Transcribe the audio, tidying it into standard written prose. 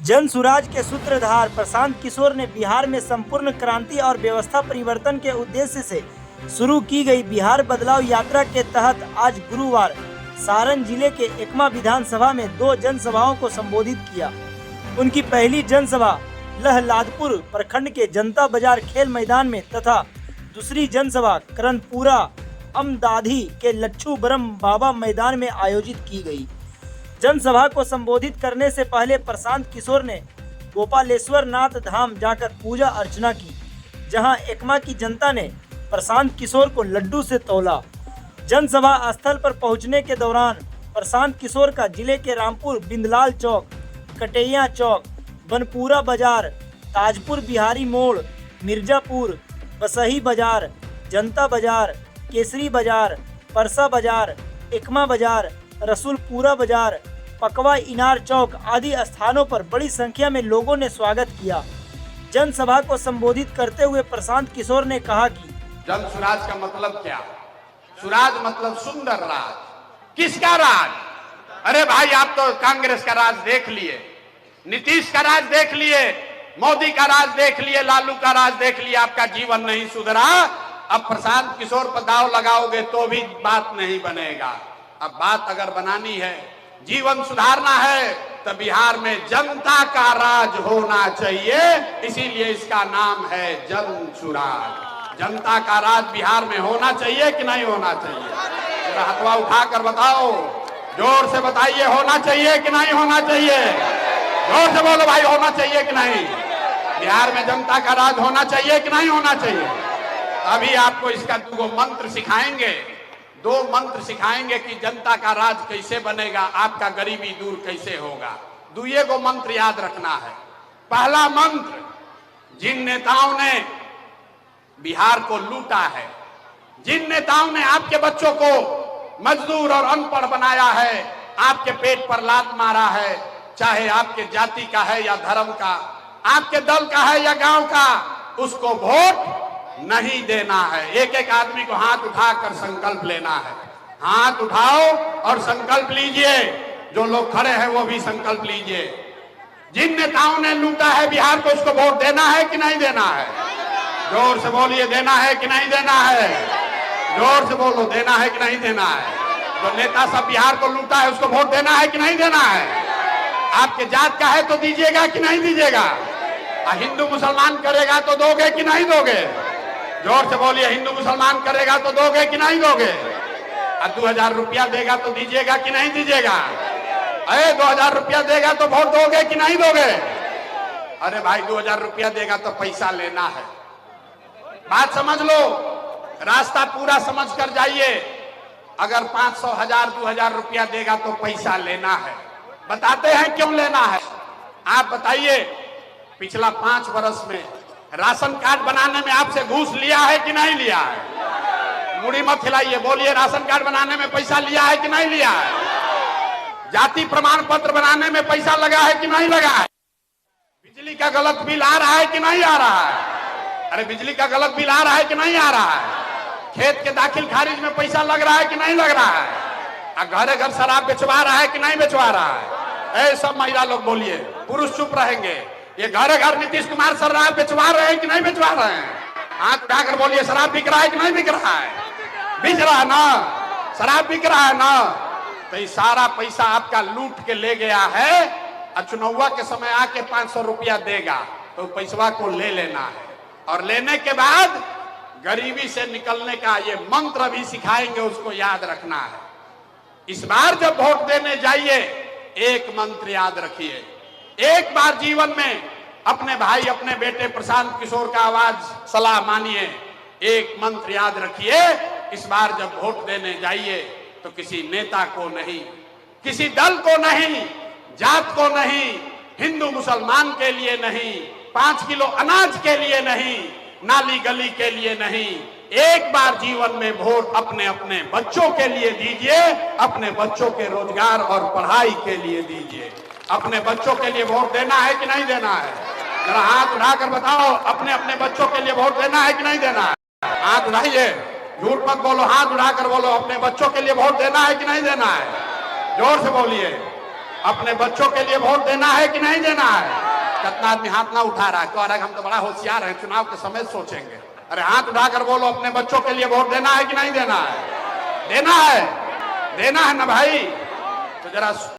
जन सुराज के सूत्रधार प्रशांत किशोर ने बिहार में संपूर्ण क्रांति और व्यवस्था परिवर्तन के उद्देश्य से शुरू की गई बिहार बदलाव यात्रा के तहत आज गुरुवार सारण जिले के एकमा विधानसभा में 2 जनसभाओं को संबोधित किया। उनकी पहली जनसभा लहलादपुर प्रखंड के जनता बाजार खेल मैदान में तथा दूसरी जनसभा करनपुरा अमदाधी के लच्छू ब्रह्म बाबा मैदान में आयोजित की गई। जनसभा को संबोधित करने से पहले प्रशांत किशोर ने गोपालेश्वर नाथ धाम जाकर पूजा अर्चना की, जहां एकमा की जनता ने प्रशांत किशोर को लड्डू से तौला। जनसभा स्थल पर पहुंचने के दौरान प्रशांत किशोर का जिले के रामपुर, बिंदलाल चौक, कटैया चौक, बनपुरा बाजार, ताजपुर बिहारी मोड़, मिर्जापुर, बसही बाजार, जनता बाजार, केसरी बाजार, परसा बाजार, एकमा बाजार, रसूलपुरा बाजार, पकवा इनार चौक आदि स्थानों पर बड़ी संख्या में लोगों ने स्वागत किया। जनसभा को संबोधित करते हुए प्रशांत किशोर ने कहा कि जन सुराज का मतलब क्या? सुराज मतलब सुंदर राज। किसका राज? अरे भाई, आप तो कांग्रेस का राज देख लिए, नीतीश का राज देख लिए, मोदी का राज देख लिए, लालू का राज देख लिए, आपका जीवन नहीं सुधरा। अब प्रशांत किशोर पर दाव लगाओगे तो भी बात नहीं बनेगा। अब बात अगर बनानी है, जीवन सुधारना है, तो बिहार में जनता का राज होना चाहिए। इसीलिए इसका नाम है जन सुराज। जनता का राज बिहार में होना चाहिए कि नहीं होना चाहिए? हथवा उठाकर बताओ, जोर से बताइए, होना चाहिए कि नहीं होना चाहिए? जोर से बोलो भाई, होना चाहिए कि नहीं? बिहार में जनता का राज होना चाहिए कि नहीं होना चाहिए? अभी आपको इसका 2 मंत्र सिखाएंगे, 2 मंत्र सिखाएंगे कि जनता का राज कैसे बनेगा, आपका गरीबी दूर कैसे होगा। 2 मंत्र याद रखना है। पहला मंत्र, जिन नेताओं ने बिहार को लूटा है, जिन नेताओं ने आपके बच्चों को मजदूर और अनपढ़ बनाया है, आपके पेट पर लात मारा है, चाहे आपके जाति का है या धर्म का, आपके दल का है या गांव का, उसको वोट नहीं देना है। एक एक आदमी को हाथ उठाकर संकल्प लेना है। हाथ उठाओ और संकल्प लीजिए। जो लोग खड़े हैं वो भी संकल्प लीजिए। जिन नेताओं ने लूटा है बिहार को, उसको वोट देना है कि नहीं देना है? जोर से बोलिए, देना है कि नहीं देना है? जोर से बोलो, देना है कि नहीं देना है? जो नेता सब बिहार को लूटा है, उसको वोट देना है कि नहीं देना है? आपके जात का है तो दीजिएगा कि नहीं दीजिएगा? हिंदू मुसलमान करेगा तो दोगे कि नहीं दोगे? जोर से बोलिए, हिंदू मुसलमान करेगा तो दोगे कि नहीं दोगे? 2000 रुपया देगा तो दीजिएगा कि नहीं दीजिएगा? अरे 2000 रुपया देगा तो वोट दोगे कि नहीं दोगे? अरे भाई, 2000 रुपया देगा तो पैसा लेना है। बात समझ लो, रास्ता पूरा समझ कर जाइए। अगर 500, 1000, 2000 रुपया देगा तो पैसा लेना है। बताते हैं क्यों लेना है। आप बताइए, पिछला 5 वर्ष में राशन कार्ड बनाने में आपसे घूस लिया है कि नहीं लिया है? मुड़ी मत हिलाइए, बोलिए, राशन कार्ड बनाने में पैसा लिया है कि नहीं लिया है? जाति प्रमाण पत्र बनाने में पैसा लगा है कि नहीं लगा है? बिजली का गलत बिल आ रहा है कि नहीं आ रहा है? अरे बिजली का गलत बिल आ रहा है कि नहीं आ रहा है? खेत के दाखिल खारिज में पैसा लग रहा है कि नहीं लग रहा है? घरे घर शराब बेचवा रहा है कि नहीं बेचवा रहा है? सब महिला लोग बोलिए, पुरुष चुप रहेंगे। ये घरे घर नीतीश कुमार शराब बेचवा रहे हैं कि नहीं बेचवा रहे हैं? हाथ उठाकर बोलिए, शराब बिक रहा है कि नहीं बिक रहा है? बिक रहा है ना? शराब बिक रहा है ना? तो ये सारा पैसा आपका लूट के ले गया है। चुनाव के समय आके 500 रुपया देगा तो पैसवा को ले लेना है, और लेने के बाद गरीबी से निकलने का ये मंत्र भी सिखाएंगे, उसको याद रखना है। इस बार जब वोट देने जाइए, एक मंत्र याद रखिए। एक बार जीवन में अपने भाई, अपने बेटे प्रशांत किशोर का आवाज, सलाह मानिए। एक मंत्र याद रखिए, इस बार जब वोट देने जाइए तो किसी नेता को नहीं, किसी दल को नहीं, जात को नहीं, हिंदू मुसलमान के लिए नहीं, 5 किलो अनाज के लिए नहीं, नाली गली के लिए नहीं, एक बार जीवन में वोट अपने अपने बच्चों के लिए दीजिए। अपने बच्चों के रोजगार और पढ़ाई के लिए दीजिए। अपने बच्चों के लिए वोट देना है कि नहीं देना है? जरा हाथ उठाकर बताओ, अपने अपने बच्चों के लिए वोट देना है कि नहीं देना है? हाथ उठाइए, झूठ मत बोलो, हाथ उठाकर बोलो, अपने बच्चों के लिए वोट देना है कि नहीं देना है? जोर से बोलिए। अपने बच्चों के लिए वोट देना है कि नहीं देना है? कितना आदमी हाथ ना उठा रहा है, कह रहा है हम तो बड़ा होशियार हैं, चुनाव के समय सोचेंगे। अरे हाथ उठाकर बोलो, अपने बच्चों के लिए वोट देना है कि नहीं देना है? देना है, देना है ना भाई। तो जरा